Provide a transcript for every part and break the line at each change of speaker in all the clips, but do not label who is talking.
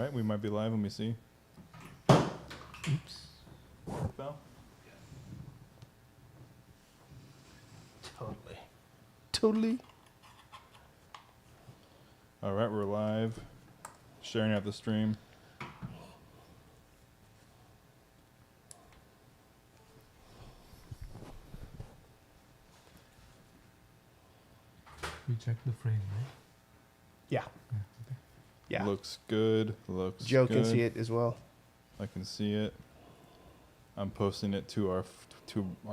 right, we might be live. Let me see.
Oops.
Bell?
Totally.
All right, we're live. Sharing out the stream.
We checked the frame, right?
Yeah.
Yeah. Okay.
Yeah.
Looks good. Looks
Joe
good.
can see it as well.
I can see it. I'm posting it to our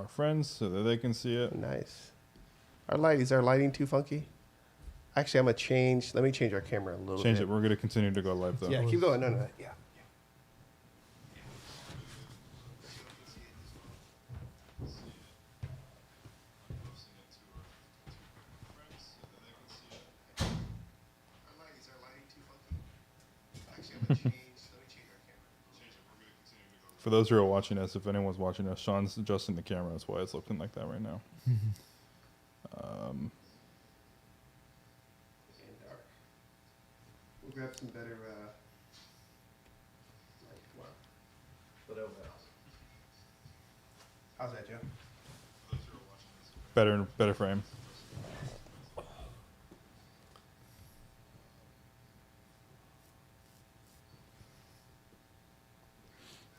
friends so that they can see it.
Nice. Is our lighting too funky? Actually, I'm gonna change. Let me change our camera a little
Change
bit.
it. We're going to continue to go live though.
Yeah, keep going. No. Yeah.
For those who are watching us, if anyone's watching us, Sean's adjusting the camera. That's why it's looking like that right now.
We'll grab some better. How's that, Joe?
Better frame.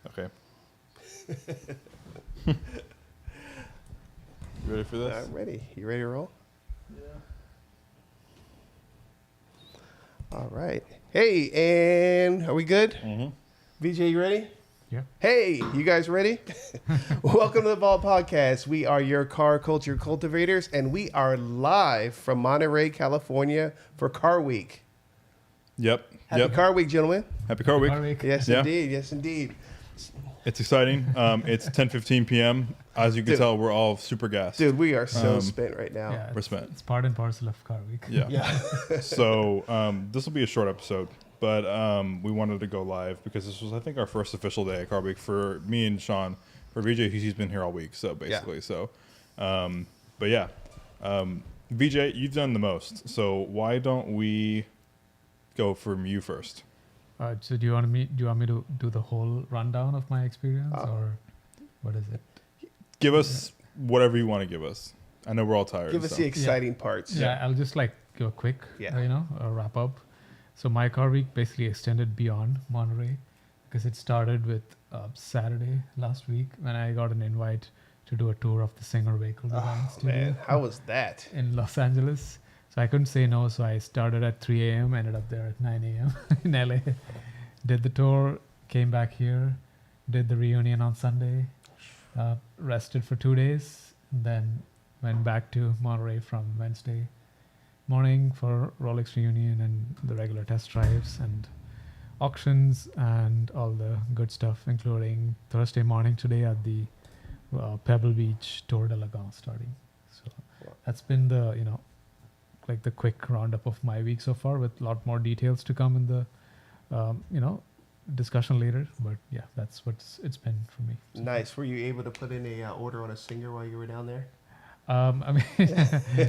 Okay. You ready for this?
I'm ready. You ready to roll?
Yeah.
All right. Hey, and are we good?
Mm-hmm.
VJ, you ready?
Yeah.
Hey, you guys ready? Welcome to the Vault Podcast. We are your car culture cultivators, and we are live from Monterey, California for Car Week.
Yep.
Happy Car Week, gentlemen.
Happy Car Week.
Yes,
Yeah.
indeed. Yes, indeed.
It's exciting. It's 10:15 p.m. As you can
Dude.
tell, we're all super gassed.
Dude, we are so spent right now.
Yeah,
We're spent.
it's part and parcel of Car Week.
Yeah.
Yeah.
So this will be a short episode, but we wanted to go live because this was, I think, our first official day at Car Week for me and Sean. For VJ, he's been here all week, so basically, but yeah, VJ, you've done the most. So why don't we go from you first?
So do you want me to do the whole rundown of my experience, or what is it?
Give us whatever you want to give us. I know we're all tired.
Give us
so.
the exciting parts.
Yeah, I'll just give a quick, wrap up. So my Car Week basically extended beyond Monterey because it started with Saturday last week when I got an invite to do a tour of the Singer Vehicle Design Studio.
Man, how was that?
In Los Angeles. So I couldn't say no, so I started at 3 a.m., ended up there at 9 a.m. in LA. Did the tour, came back here, did the reunion on Sunday, rested for 2 days, and then went back to Monterey from Wednesday morning for Rolex reunion and the regular test drives and auctions and all the good stuff, including Thursday morning today at the Pebble Beach Tour de Lagan starting. So that's been the, the quick roundup of my week so far, with a lot more details to come in the, discussion later. But yeah, that's what it's been for me.
Nice. Were you able to put in a order on a Singer while you were down there?
I mean,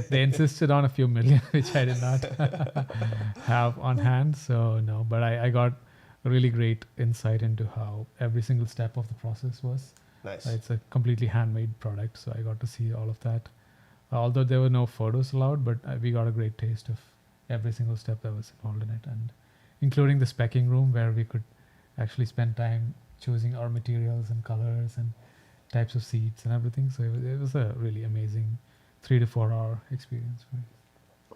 they insisted on a few million, which I did not have on hand. So no, but I got a really great insight into how every single step of the process was.
Nice.
It's a completely handmade product, so I got to see all of that. Although there were no photos allowed, but we got a great taste of every single step that was involved in it, and including the specking room where we could actually spend time choosing our materials and colors and types of seats and everything. So it was a really amazing 3 to 4 hour experience for me.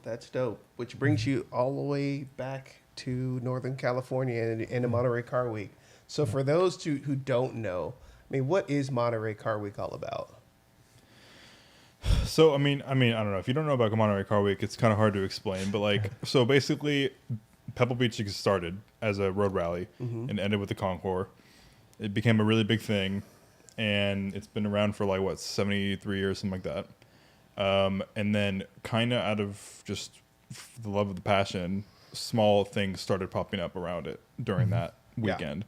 That's dope. Which brings you all the way back to Northern California and the Monterey Car Week. So for those who don't know, I mean, what is Monterey Car Week all about?
So I mean, I don't know. If you don't know about Monterey Car Week, it's kind of hard to explain. But so basically, Pebble Beach started as a road rally and ended with the Concours. It became a really big thing, and it's been around for 73 years, something like that. And then, kind of out of just the love of the passion, small things started popping up around it during that weekend.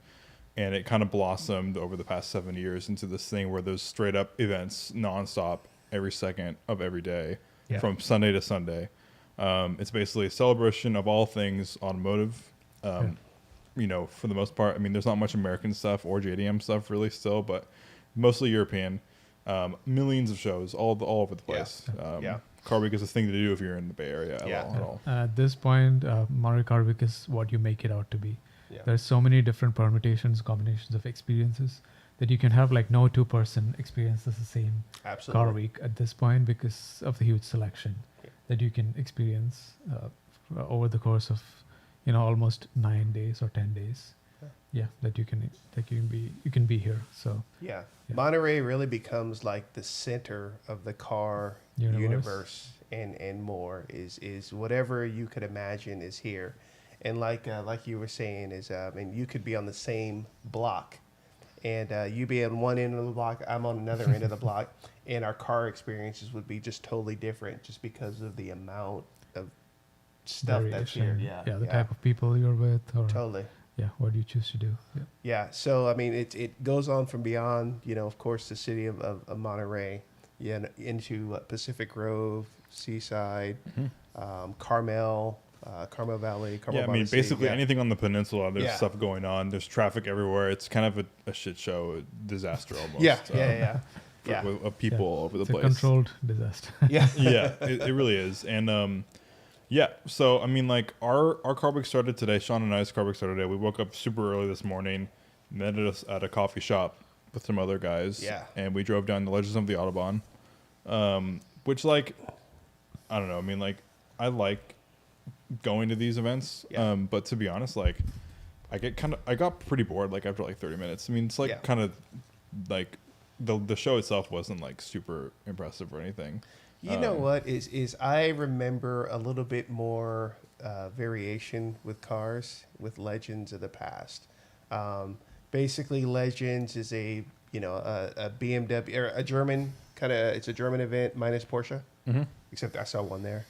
And it kind of blossomed over the past 7 years into this thing where there's straight up events nonstop every second of every day from Sunday to Sunday. It's basically a celebration of all things automotive. for the most part. I mean, there's not much American stuff or JDM stuff really still, but mostly European. Millions of shows all over the place.
Yeah.
Car Week is a thing to do if you're in the Bay Area at
Yeah.
all.
At this point, Monterey Car Week is what you make it out to be.
Yeah.
There's so many different permutations, combinations of experiences that you can have like no two-person experiences the same
Absolutely.
Car Week at this point because of the huge selection that you can experience over the course of almost 9 days or 10 days. Yeah, that you can be here. So
Yeah.
Yeah.
Monterey really becomes like the center of the car universe and more is whatever you could imagine is here. And like you were saying is and you could be on the same block and you be on one end of the block, I'm on another end of the block, and our car experiences would be just totally different just because of the amount of stuff that's here.
variation. The type of people you're with, or
Totally.
what you choose to do.
Yeah, so I mean, it goes on from beyond, of course, the city of Monterey, into Pacific Grove, Seaside, Carmel Valley, Carmel.
Yeah, I mean,
City,
basically anything on the peninsula, there's
Yeah.
stuff going on. There's traffic everywhere. It's kind of a shit show, a disaster almost.
Yeah.
Of people all over the
It's
place.
a controlled disaster.
Yeah.
Yeah, it really is. And yeah, so I mean, like our car week started today. Sean and I's car week started today. We woke up super early this morning, met us at a coffee shop with some other guys.
Yeah.
And we drove down the Legends of the Autobahn, which, like, I don't know. I mean, like, I like going to these events.
Yeah.
But to be honest, like, I got pretty bored like after like 30 minutes. I mean, it's like
Yeah.
kind of like the show itself wasn't like super impressive or anything.
You know what is I remember a little bit more variation with cars with Legends of the past. Basically, Legends is a BMW or a German it's a German event minus Porsche, except I saw one there.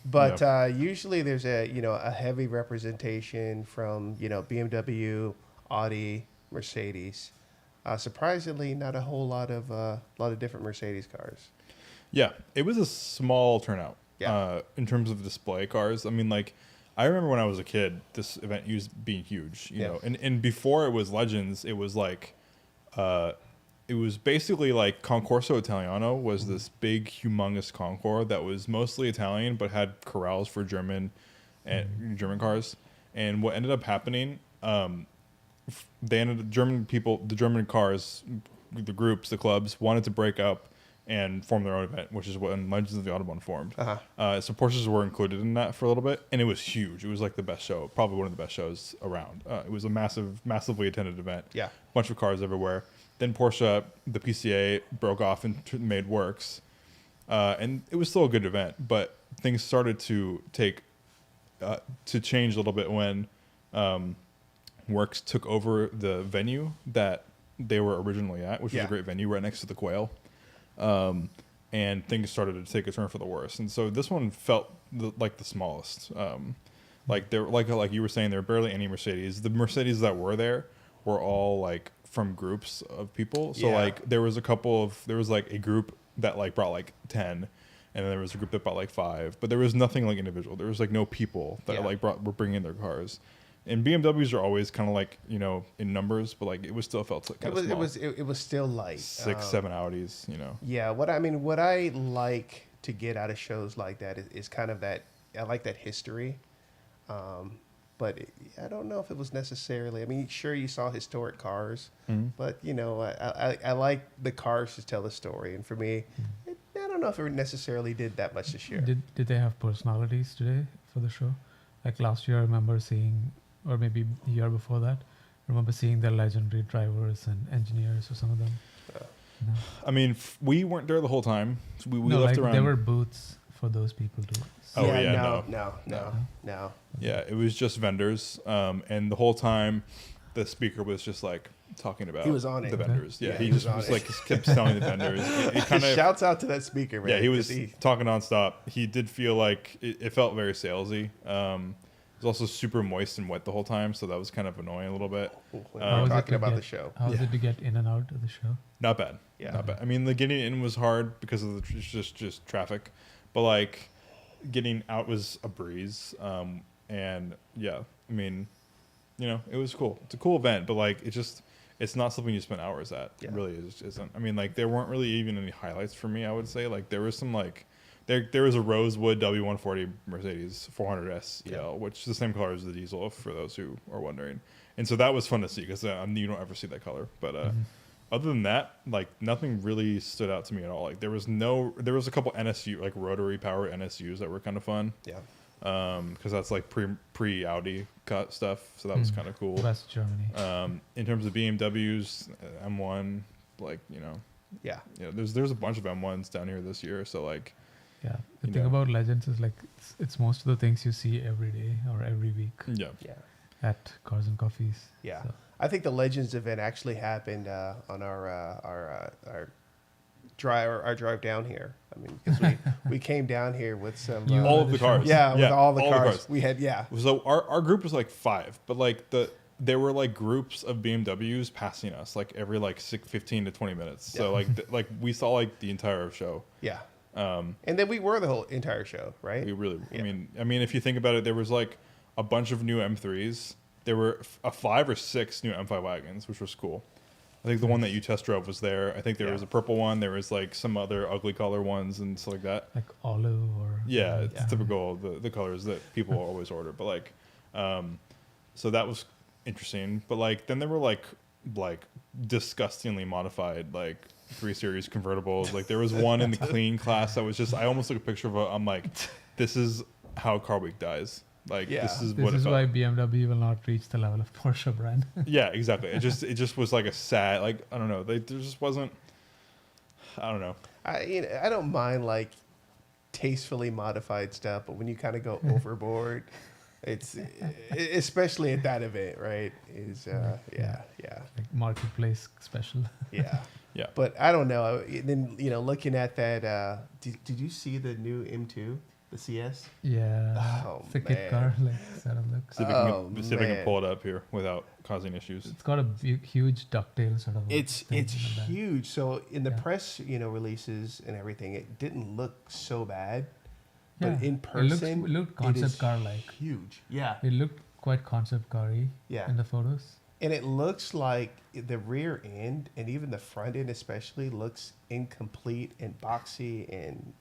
But usually there's a heavy representation from BMW, Audi, Mercedes. Surprisingly, not a whole lot of different Mercedes cars.
Yeah, it was a small turnout.
Yeah.
In terms of display cars, I mean, like, I remember when I was a kid, this event used being huge. You know, and before it was Legends, it was like, it was basically like Concorso Italiano was this big, humongous Concours that was mostly Italian but had corrals for German cars. And what ended up happening, the German cars, the groups, the clubs wanted to break up and form their own event, which is when Legends of the Autobahn formed. So Porsches were included in that for a little bit, and it was huge. It was like the best show, probably one of the best shows around. It was a massively attended event.
Yeah.
Bunch of cars everywhere. Then Porsche, the PCA, broke off and made Works, and it was still a good event. But things started to change a little bit when Works took over the venue that they were originally at, which was a great venue right next to the Quail. And things started to take a turn for the worse. And so this one felt like the smallest. Like there, like you were saying, there were barely any Mercedes. The Mercedes that were there were all like from groups of people. So like there was like a group that like brought like 10, and then there was a group that brought like 5. But there was nothing like individual. There was like no people that were bringing their cars. And BMWs are always kind of like, in numbers, but like it still felt like kind of small.
It was still light.
6, 7 Audis,
Yeah, what I like to get out of shows like that is kind of that. I like that history, but I don't know if it was necessarily. I mean, sure, you saw historic cars, but I like the cars to tell the story, and for me, I don't know if it necessarily did that much this year.
Did they have personalities today for the show? Like last year, I remember seeing, or maybe the year before that, I remember seeing the legendary drivers and engineers or some of them. No.
I mean, we weren't there the whole time. So we
No,
left
like
around.
there were booths for those people too.
Oh, yeah,
no.
Yeah, it was just vendors, and the whole time, the speaker was just like talking about
He was on it.
the vendors. Yeah,
Yeah,
he
he
just
was on
was
it.
like kept selling the vendors. It kind of
Shouts out to that speaker, man.
yeah, he was
'cause
talking nonstop. He did feel like it felt very salesy. It was also super moist and wet the whole time, so that was kind of annoying a little bit.
when
How
we're
was it
talking
to
about
get-
the show.
How was it to get in and out of the show?
Not bad.
Yeah.
Not bad. I mean, the getting in was hard because of the just traffic, but like getting out was a breeze. And yeah, I mean, you know, it was cool. It's a cool event, but like it's not something you spend hours at.
Yeah.
It really isn't. I mean, like there weren't really even any highlights for me. I would say like there was some like there was a Rosewood W140 Mercedes 400 SEL, which is the same color as the diesel for those who are wondering. And so that was fun to see because you don't ever see that color. But other than that, like nothing really stood out to me at all. Like there was a couple NSU like rotary power NSUs that were kind of fun.
Yeah.
Because that's like pre Audi cut stuff, so that was kind of cool.
West Germany.
In terms of BMWs, M1, like
Yeah.
there's a bunch of M1s down here this year, so like
Yeah. The
you
thing
know.
about Legends is like it's most of the things you see every day or every week
yeah,
Yeah.
at Cars and Coffees.
Yeah.
So,
I think the Legends event actually happened on our drive down here. I mean, because we came down here with some
You
all
were
of the
the
cars.
yeah, with all the
all
cars we had. Yeah.
So our group was like 5, but like there were like groups of BMWs passing us like every like 15 to 20 minutes. So
Yeah.
like we saw like the entire show.
Yeah. And then we were the whole entire show, right?
We really,
Yeah.
I mean, if you think about it, there was like a bunch of new M3s. There were 5 or 6 new M5 wagons, which was cool. I think the one that you test drove was there. I think there
Yeah.
was a purple one. There was like some other ugly color ones and stuff like that.
like olive or
Yeah, it's
Yeah.
typical of the colors that people always order. But like, so that was interesting. But like, then there were like disgustingly modified like 3 Series convertibles. Like there was one in the clean class that was just I almost took a picture of it. I'm like, this is how Car Week dies. Like
Yeah.
this is
This
what it
is
felt.
why BMW will not reach the level of Porsche brand.
Yeah, exactly. It just was like a sad like I don't know. There just wasn't. I don't know.
I don't mind like tastefully modified stuff, but when you kind of go overboard, it's especially at that event, right? Yeah.
Like marketplace special.
Yeah.
Yeah.
But I don't know. Then looking at that, did you see the new M2, the CS?
Yeah.
Oh,
it's a kit
man.
car, like set of looks.
See if, see if I can
man.
pull it up here without causing issues.
It's got a huge ducktail sort of.
It's
thing in the back.
huge. So in the
Yeah.
press, releases and everything, it didn't look so bad.
Yeah.
But in
It
person,
looked
it
concept
is
car like.
huge. Yeah.
It looked quite concept car-y
Yeah.
in the photos.
And it looks like the rear end and even the front end especially looks incomplete and boxy, and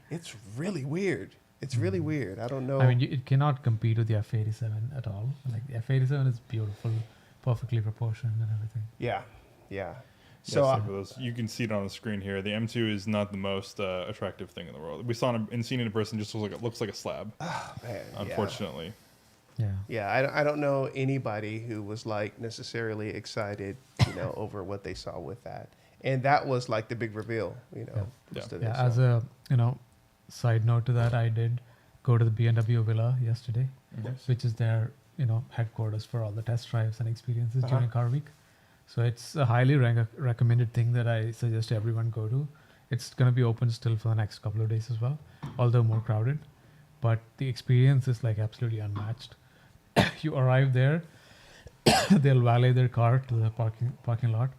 it's really weird. It's really weird. I don't know.
I mean, it cannot compete with the F87 at all. Like the F87 is beautiful, perfectly proportioned and everything.
Yeah.
So
So
for those, you can see it on the screen here. The M2 is not the most attractive thing in the world. We saw it and seen it in person. Just looks like a slab.
man,
Unfortunately,
Yeah.
I don't know anybody who was like necessarily excited, over what they saw with that. And that was like the big reveal, most of it,
Yeah. As
so.
a side note to that, I did go to the BMW Villa yesterday, which is their headquarters for all the test drives and experiences
Uh-huh.
during Car Week. So it's a highly recommended thing that I suggest everyone go to. It's going to be open still for the next couple of days as well, although more crowded. But the experience is like absolutely unmatched. You arrive there, they'll valet their car to the parking lot.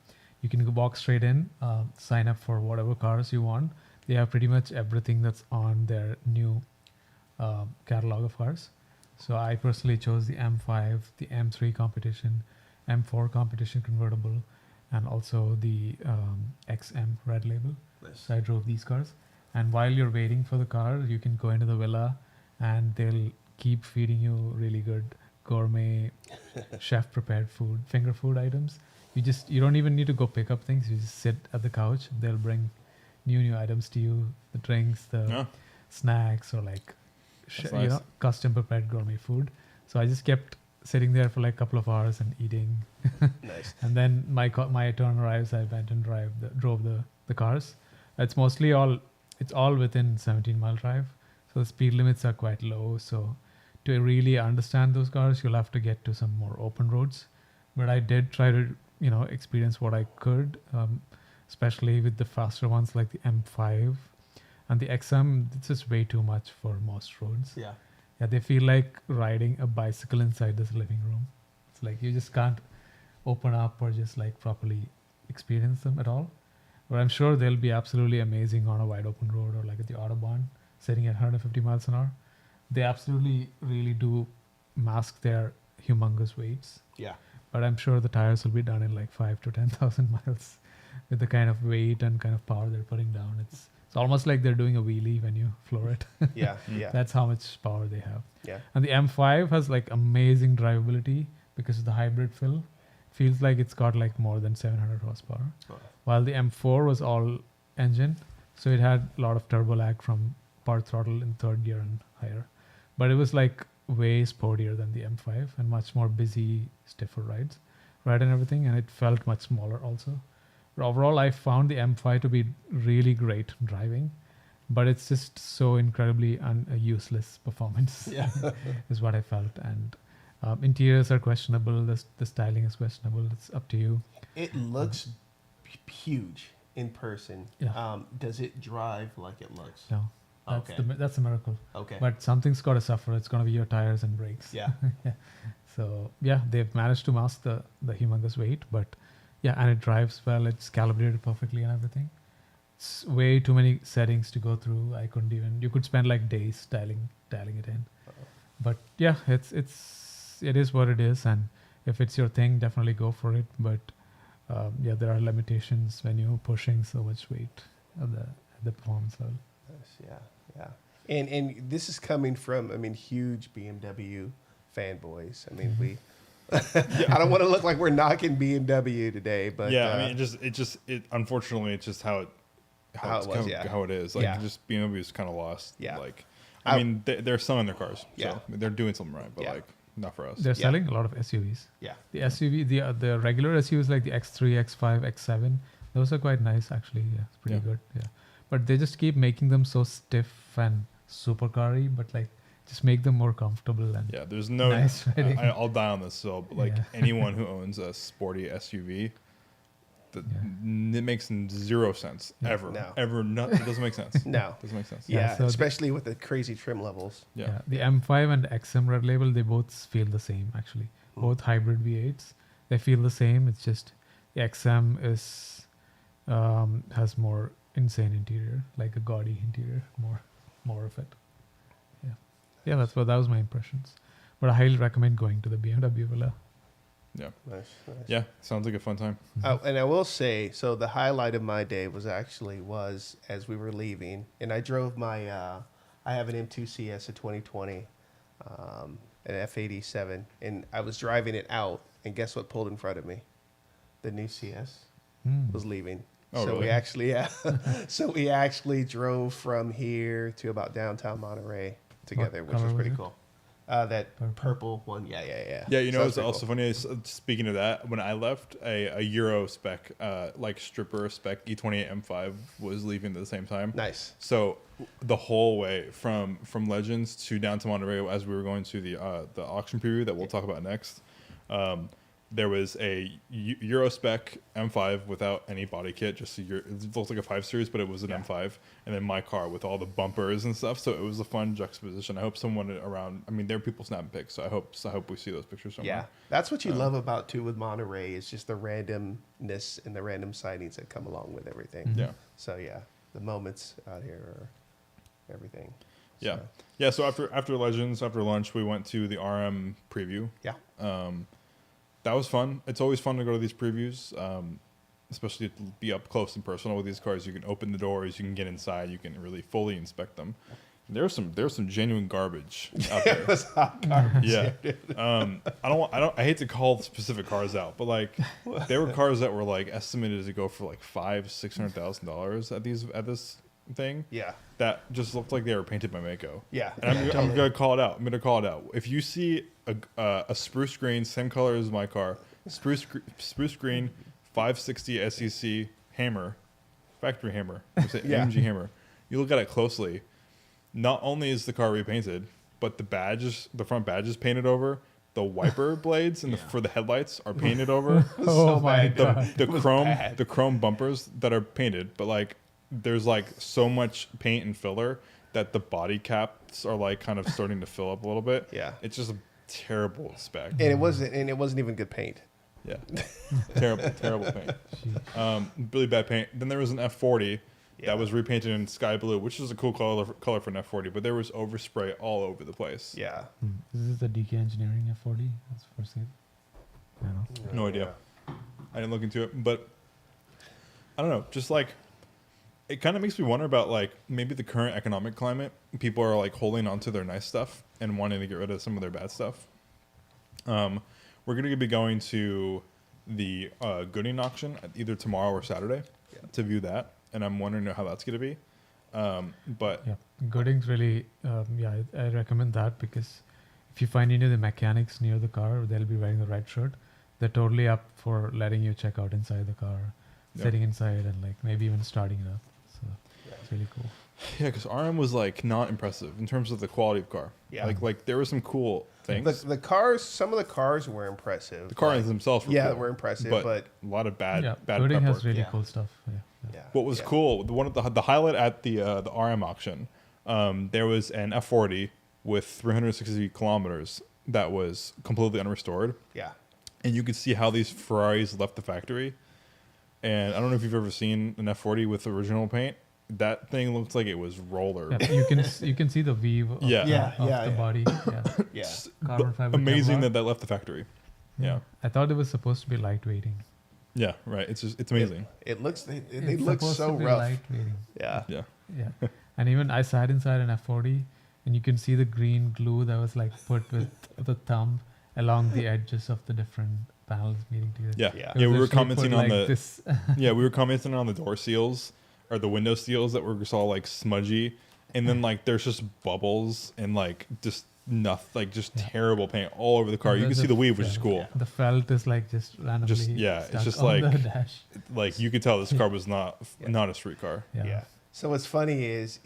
You can walk straight in, sign up for whatever cars you want. They have pretty much everything that's on their new catalog of cars. So I personally chose the M5, the M3 competition, M4 competition convertible, and also the XM red label. So I drove these cars. And while you're waiting for the car, you can go into the villa and they'll keep feeding you really good gourmet chef prepared food, finger food items. You don't even need to go pick up things. You just sit at the couch. They'll bring new items to you, the drinks, the snacks, or like
That's nice.
custom prepared gourmet food. So I just kept sitting there for like a couple of hours and eating.
Nice.
And then my turn arrives. I went and drove the cars. It's mostly it's all within 17-mile drive. So the speed limits are quite low. So to really understand those cars, you'll have to get to some more open roads. But I did try to, experience what I could, especially with the faster ones like the M5 and the XM. It's just way too much for most roads.
Yeah.
Yeah, they feel like riding a bicycle inside this living room. It's like you just can't open up or just like properly experience them at all. But I'm sure they'll be absolutely amazing on a wide open road or like at the Autobahn, sitting at 150 miles an hour. They absolutely really do mask their humongous weights.
Yeah.
But I'm sure the tires will be done in like 5 to 10,000 miles with the kind of weight and kind of power they're putting down. It's almost like they're doing a wheelie when you floor it.
Yeah. Yeah.
That's how much power they have.
Yeah.
And the M5 has like amazing drivability because of the hybrid fill. Feels like it's got like more than 700 horsepower.
Oh.
While the M4 was all engine, so it had a lot of turbo lag from part throttle in third gear and higher. But it was like way sportier than the M5 and much more busy, stiffer rides, and everything. And it felt much smaller also. But overall, I found the M5 to be really great driving, but it's just so incredibly useless performance.
Yeah.
Is what I felt. And interiors are questionable. The styling is questionable. It's up to you.
It looks huge in person.
Yeah.
Does it drive like it looks?
No, that's
Okay.
that's a miracle.
Okay.
But something's got to suffer. It's going to be your tires and brakes.
Yeah.
So yeah, they've managed to mask the humongous weight, but yeah, and it drives well. It's calibrated perfectly and everything. It's way too many settings to go through. I couldn't even. You could spend like days dialing it in. But yeah, it is what it is, and if it's your thing, definitely go for it. But yeah, there are limitations when you're pushing so much weight at the performance level.
Yes, yeah. And this is coming from, I mean, huge BMW fanboys. I mean, we. I don't want to look like we're knocking BMW today, but
yeah, I mean, it unfortunately, it's just how it is. Like,
Yeah.
just BMW is kind of lost.
Yeah.
Like, I mean, they're selling their cars.
Yeah.
So they're doing something right, but
Yeah.
like, not for us.
They're
Yeah.
selling a lot of SUVs.
yeah,
The SUV, the regular SUVs like the X3, X5, X7, those are quite nice actually. Yeah, it's pretty
Yeah.
good. Yeah, but they just keep making them so stiff and supercar-y, but like just make them more comfortable and
Yeah, there's no.
Nice riding.
I'll die on this hill, but like
Yeah.
anyone who owns a sporty SUV, it makes zero sense ever.
No.
Ever. Not, it doesn't make sense.
no,
Doesn't make sense.
yeah,
so
especially with the crazy trim levels.
Yeah.
The M5 and XM Red Label, they both feel the same actually.
Mm.
Both hybrid V8s, they feel the same. It's just the XM is has more insane interior, like a gaudy interior, more of it. Yeah, that was my impressions. But I highly recommend going to the BMW Villa.
Yeah.
Nice.
Yeah. Sounds like a fun time.
Oh, and I will say, so the highlight of my day was as we were leaving, and I drove my, I have an M2 CS, a 2020, an F87, and I was driving it out, and guess what pulled in front of me? The new CS was leaving.
Oh,
so
really?
we actually drove from here to about downtown Monterey together, which
color
was
was
pretty
it?
cool. That purple one, yeah.
Yeah, you know,
So
it's
that's
also
pretty
funny. Speaking of that, when I left, a Euro spec, like stripper spec E28 M5 was leaving at the same time.
cool. Nice.
So the whole way from Legends to down to Monterey, as we were going to the auction preview that we'll talk about next, there was a Euro spec M5 without any body kit. It looks like a 5 Series, but it was an M5, and then my car with all the bumpers and stuff. So it was a fun juxtaposition. I hope someone around. I mean, there are people snapping pics, so I hope we see those pictures somewhere.
Yeah, that's what you love about too with Monterey is just the randomness and the random sightings that come along with everything.
Yeah.
So yeah, the moments out here are everything.
Yeah.
So,
Yeah. So after Legends, after lunch, we went to the RM preview.
yeah.
That was fun. It's always fun to go to these previews, especially to be up close and personal with these cars. You can open the doors, you can get inside, you can really fully inspect them. There's some genuine garbage out there.
It was hot garbage.
Yeah. I hate to call specific cars out, but like there were cars that were like estimated to go for like $500,000-$600,000 at this thing.
Yeah.
That just looked like they were painted by Mako.
Yeah.
And I'm
Totally.
gonna call it out. I'm gonna call it out. If you see a spruce green, same color as my car, spruce green, 560 SEC hammer, factory hammer,
Yeah.
AMG hammer. You look at it closely. Not only is the car repainted, but the front badge is painted over. The wiper blades for the headlights are painted over.
Oh my god!
The chrome bumpers that are painted, but like there's like so much paint and filler that the body caps are like kind of starting to fill up a little bit.
Yeah.
It's just a terrible spec.
And it wasn't even good paint.
Yeah. Terrible paint. Really bad paint. Then there was an F40
Yeah.
that was repainted in sky blue, which is a cool color for an F40, but there was overspray all over the place.
Yeah.
This is the DK Engineering F40. That's for sale. I don't know.
No idea. I didn't look into it, but I don't know. Just like it kind of makes me wonder about like maybe the current economic climate. People are like holding on to their nice stuff and wanting to get rid of some of their bad stuff. We're going to be going to the Gooding auction either tomorrow or Saturday to view that, and I'm wondering how that's going to be. But
Yeah, Gooding's really, I recommend that because if you find any of the mechanics near the car, they'll be wearing the red shirt. They're totally up for letting you check out inside the car, sitting inside, and like maybe even starting it up. So it's really cool.
yeah, because RM was like not impressive in terms of the quality of car.
Yeah.
Like there were some cool things.
The cars, some of the cars were impressive.
The cars themselves were cool,
were impressive, but
a lot of bad
Gooding
prep
has
work.
really
Yeah.
cool stuff.
yeah.
What was cool, one of the highlight at the RM auction, there was an F40 with 360 kilometers that was completely unrestored,
Yeah.
and you could see how these Ferraris left the factory. And I don't know if you've ever seen an F40 with original paint. That thing looks like it was roller.
Yeah, you can see the weave of,
Yeah.
the body. Yeah.
Yeah.
Carbon fiber
Amazing
Kevlar.
that left the factory. Yeah.
I thought it was supposed to be lightweighting.
Yeah, right. It's amazing.
It looks, they
It's
look
supposed
so
to be
rough.
lightweighting.
Yeah.
Yeah.
Yeah. And even I sat inside an F40 and you can see the green glue that was like put with the thumb along the edges of the different panels meeting together.
Yeah.
Yeah.
Yeah,
It was
we were
actually
commenting
put
on
like
the
this.
yeah, we were commenting on the door seals or the window seals that were just all like smudgy, and then like there's just bubbles and like just nothing, like just terrible paint all over the car. You can see the weave, which is cool.
The felt is like just randomly.
it's
stuck
just
on
like
the dash.
like you could tell this car was not a street car.
Yeah.
So what's funny is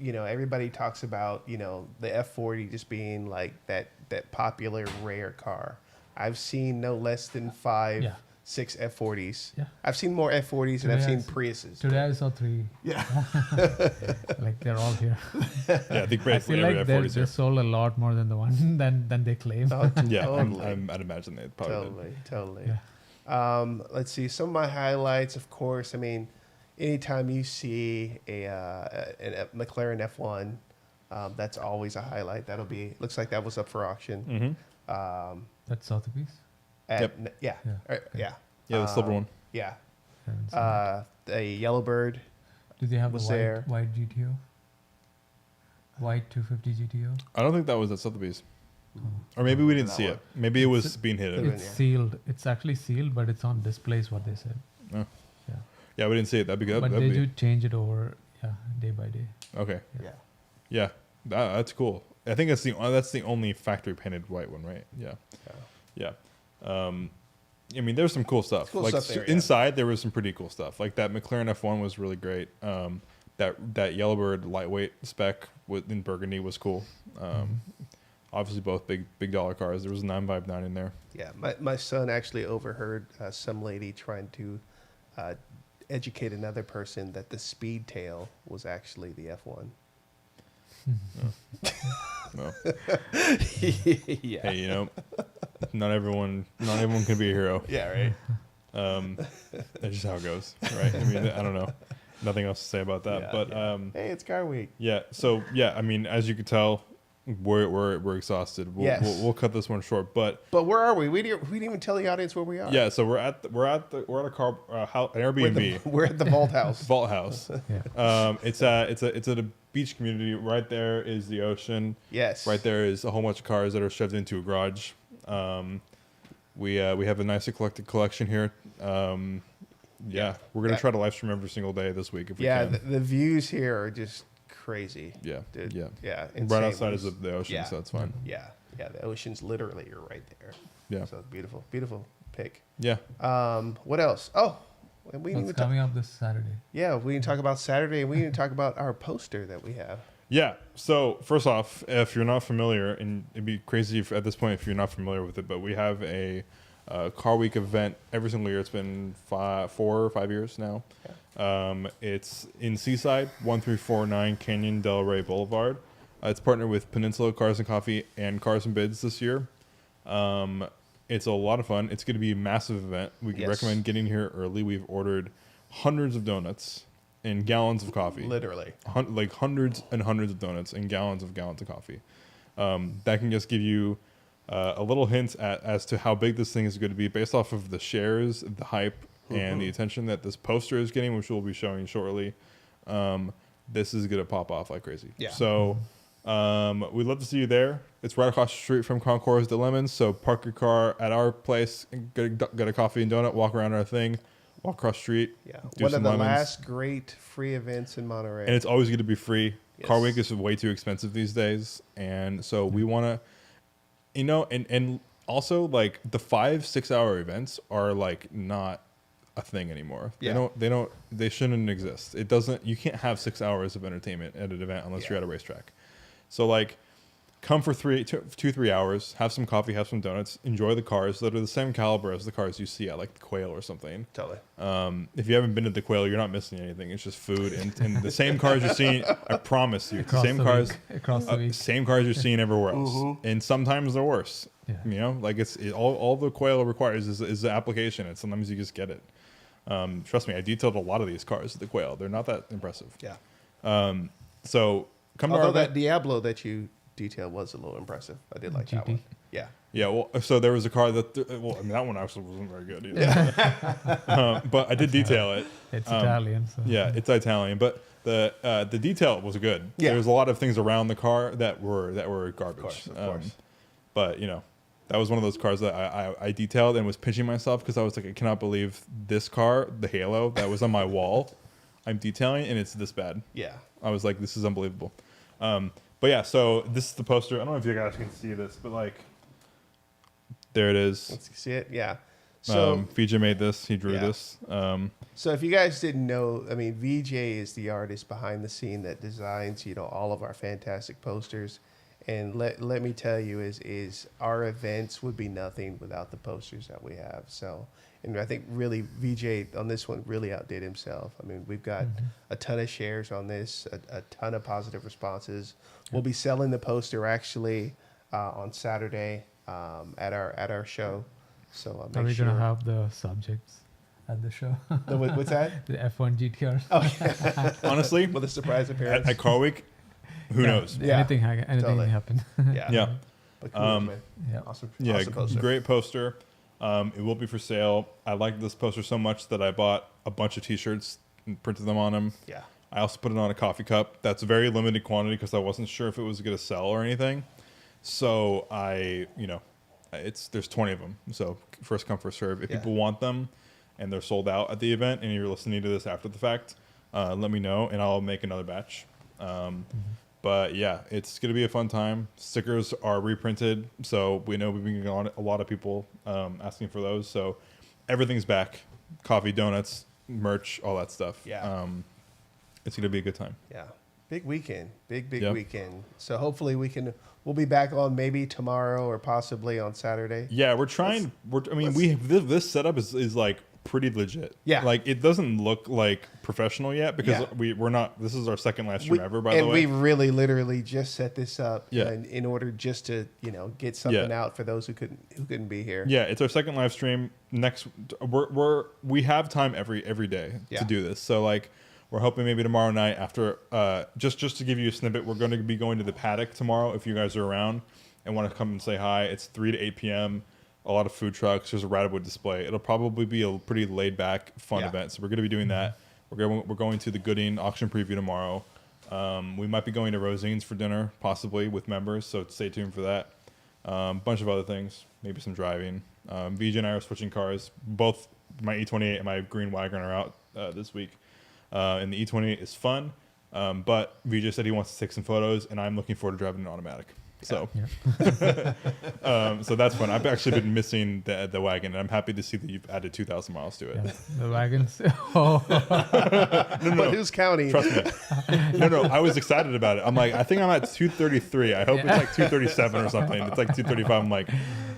everybody talks about the F40 just being like that popular rare car. I've seen no less than 6 F40s.
Yeah.
I've seen more F40s than I've
Today
seen Priuses.
Today I saw 3.
Yeah.
Like they're all here.
Yeah, I think
I
basically
feel
every
like
F40 is
they
here.
sold a lot more than the one than they claim.
Oh,
Yeah,
totally.
I'd imagine they probably did.
Totally.
Yeah.
Let's see. Some of my highlights, of course. I mean, anytime you see a McLaren F1, that's always a highlight. Looks like that was up for auction.
Mm-hmm.
That's Sotheby's.
Yeah.
Yeah.
Yeah.
Yeah, the silver one.
Yeah.
Haven't seen it.
The Yellowbird.
Do they have
was
the
there.
white GTO? White 250 GTO?
I don't think that was at Sotheby's. Or maybe we didn't
That
see
one.
it. Maybe it was being hidden.
Could've
It's
been, yeah.
sealed. It's actually sealed, but it's on display is what they said.
Oh.
Yeah.
Yeah, we didn't see it. That'd be good.
But
That'd
they
be,
do change it over, day by day.
Okay.
Yeah.
Yeah, that's cool. I think that's the only factory painted white one, right? Yeah. Yeah. I mean, there's some cool stuff.
Cool
like
stuff there, yeah.
inside, there was some pretty cool stuff. Like that McLaren F1 was really great. That Yellowbird lightweight spec in Burgundy was cool. Obviously, both big dollar cars. There was a 959 in there.
Yeah. My son actually overheard some lady trying to educate another person that the Speedtail was actually the F1.
Well,
Yeah.
hey, not everyone can be a hero.
Yeah. Right.
That's just how it goes, right? I mean, I don't know. Nothing else to say about that.
Yeah,
but
yeah. Hey, it's car week.
yeah. So yeah, I mean, as you can tell, we're exhausted. We'll cut this one short. But
But where are we? We didn't even tell the audience where we are.
yeah, so we're at a car an Airbnb
We're at the Vault House.
vault house.
Yeah.
It's at a beach community. Right there is the ocean.
Yes.
Right there is a whole bunch of cars that are shoved into a garage. We have a nicely collected collection here. Yeah, we're gonna try to live stream every single day this week if we
Yeah,
can.
the views here are just crazy.
Yeah,
Dude.
yeah.
Yeah.
Right
insane.
outside is the ocean,
Yeah.
so that's fine.
Yeah. Yeah. The ocean's literally right there.
Yeah,
So beautiful, beautiful pick.
yeah.
What else? Oh, and we didn't
What's
even talk.
coming up this Saturday?
Yeah, we didn't talk about Saturday, and we didn't talk about our poster that we have.
Yeah. So first off, if you're not familiar, and it'd be crazy at this point if you're not familiar with it, but we have a Car Week event every single year. It's been 4 or 5 years now. It's in Seaside, 1349 Canyon Del Rey Boulevard. It's partnered with Peninsula Cars and Coffee and Cars and Bids this year. It's a lot of fun. It's going to be a massive event. We
Yes.
recommend getting here early. We've ordered hundreds of donuts. and gallons of coffee.
Literally.
Like hundreds and hundreds of donuts and gallons of coffee. That can just give you a little hint as to how big this thing is going to be based off of the shares, the hype, and the attention that this poster is getting, which we'll be showing shortly. This is going to pop off like crazy.
Yeah.
So we'd love to see you there. It's right across the street from Concours de Lemons. So park your car at our place, get a coffee and donut, walk around our thing, walk across the street.
Yeah.
Do
One of
some
the
lemons.
last great free events in Monterey.
And it's always going to be free.
Yes.
Car Week is way too expensive these days. And so we want to, and also like the 5-6 hour events are like not a thing anymore.
Yeah.
They shouldn't exist. It doesn't, you can't have 6 hours of entertainment at an event unless you're at a racetrack. So like come for 2-3 hours, have some coffee, have some donuts, enjoy the cars that are the same caliber as the cars you see at like the Quail or something.
Totally.
If you haven't been to the Quail, you're not missing anything. It's just food and the same cars you're seeing. I promise you,
Across
same
the
cars,
week. Across the week.
same cars you're seeing everywhere else. And sometimes they're worse.
Yeah.
You know, like all the Quail requires is the application, and sometimes you just get it. Trust me, I detailed a lot of these cars at the Quail. They're not that impressive.
Yeah.
So come to our
Although that
event.
Diablo that you detailed was a little impressive. I did like that
GT.
one. Yeah.
Yeah, well, so there was a car that, that one actually wasn't very good either. But I did detail it.
It's Italian. So.
Yeah, it's Italian, but the detail was good.
Yeah.
There was a lot of things around the car that were garbage.
Of course.
But that was one of those cars that I detailed and was pinching myself because I was like, I cannot believe this car, the Halo that was on my wall, I'm detailing and it's this bad.
Yeah.
I was like, this is unbelievable. But yeah, so this is the poster. I don't know if you guys can see this, but like, there it is.
Let's see it. Yeah. So,
VJ made this. He drew
Yeah.
this.
so if you guys didn't know, I mean, VJ is the artist behind the scene that designs, all of our fantastic posters. And let me tell you, is our events would be nothing without the posters that we have. So, and I think really VJ on this one really outdid himself. I mean, we've got a ton of shares on this, a ton of positive responses. We'll be selling the poster actually on Saturday at our show. So
Are
make
we
sure.
gonna have the subjects at the show?
What's that?
The F1 GTRs.
Honestly,
With a surprise appearance.
at Car Week, who knows?
Yeah,
Anything
totally.
can happen.
Yeah.
Yeah.
But cool, man.
Yeah.
Awesome.
Yeah,
Awesome poster.
great poster. It will be for sale. I like this poster so much that I bought a bunch of T-shirts and printed them on them.
Yeah.
I also put it on a coffee cup. That's a very limited quantity because I wasn't sure if it was going to sell or anything. So there's 20 of them. So first come, first serve. If
Yeah.
people want them and they're sold out at the event and you're listening to this after the fact, let me know and I'll make another batch. But yeah, it's going to be a fun time. Stickers are reprinted. So we know we've been getting a lot of people asking for those. So everything's back. Coffee, donuts, merch, all that stuff.
Yeah.
It's going to be a good time.
Yeah. Big weekend. Big
Yep.
weekend. So hopefully we'll be back on maybe tomorrow or possibly on Saturday.
Yeah, we're trying. This setup is like pretty legit.
Yeah.
Like it doesn't look like professional yet because
Yeah.
we're not. This is our second live stream ever, by the
And
way.
we really literally just set this up
Yeah.
in order just to, get something out for those who couldn't be here.
Yeah, it's our second live stream. We have time every day
Yeah.
to do this. So like we're hoping maybe tomorrow night after just to give you a snippet, we're going to be going to the paddock tomorrow if you guys are around and want to come and say hi. It's 3 to 8 p.m. A lot of food trucks. There's a Radwood display. It'll probably be a pretty laid back, fun
Yeah.
event. So we're going to be doing that. We're going to the Gooding auction preview tomorrow. We might be going to Rosine's for dinner, possibly with members. So stay tuned for that. Bunch of other things, maybe some driving. VJ and I are switching cars. Both my E28 and my green wagon are out this week. And the E28 is fun, but VJ said he wants to take some photos, and I'm looking forward to driving an automatic. So, so that's fun. I've actually been missing the wagon, and I'm happy to see that you've added 2,000 miles to it.
Yeah. The wagons. Oh,
But who's counting?
Trust me. No, I was excited about it. I'm like, I think I'm at 233. I hope it's like 237 or something. It's like 235. I'm like,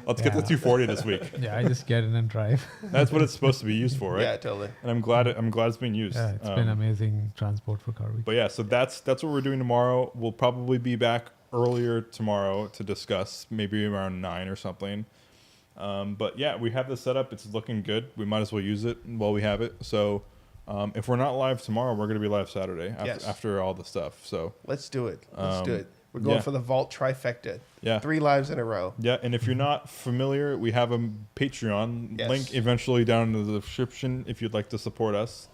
let's get to 240 this week.
yeah. I just get in and drive.
That's what it's supposed to be used for, right?
Yeah, totally.
And I'm glad it's being used.
Yeah, it's been amazing transport for Car Week.
But yeah, so that's what we're doing tomorrow. We'll probably be back earlier tomorrow to discuss, maybe around 9 or something. But yeah, we have this set up. It's looking good. We might as well use it while we have it. So If we're not live tomorrow, we're going to be live Saturday after,
Yes.
after all the stuff. So
Let's do it. Let's do it. We're going
yeah.
for the vault trifecta.
Yeah.
3 lives in a row.
Yeah, and if you're not familiar, we have a Patreon
Yes.
link eventually down in the description if you'd like to support us.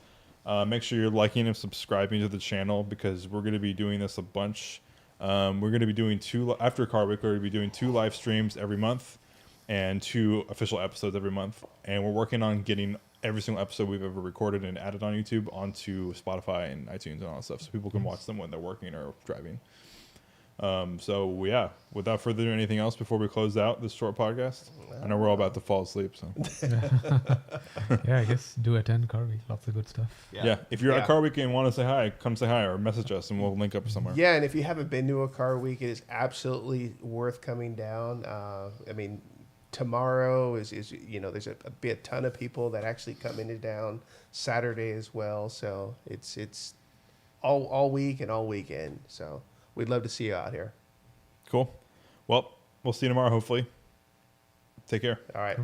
Make sure you're liking and subscribing to the channel because we're going to be doing this a bunch. We're going to be doing after Car Week, we're going to be doing 2 live streams every month and 2 official episodes every month. And we're working on getting every single episode we've ever recorded and added on YouTube onto Spotify and iTunes and all that stuff so people can watch them when they're working or driving. So yeah, without further ado, anything else before we close out this short podcast? I know we're all about to fall asleep. So
Yeah, I guess do attend Car Week. Lots of good stuff.
yeah, if you're at Car Week and want to say hi, come say hi or message us and we'll link up somewhere.
Yeah, and if you haven't been to a car week, it is absolutely worth coming down. I mean, tomorrow is there's a ton of people that actually come into town. Saturday as well, so it's all week and all weekend. So we'd love to see you out here.
Cool. Well, we'll see you tomorrow. Hopefully. Take care.
All right.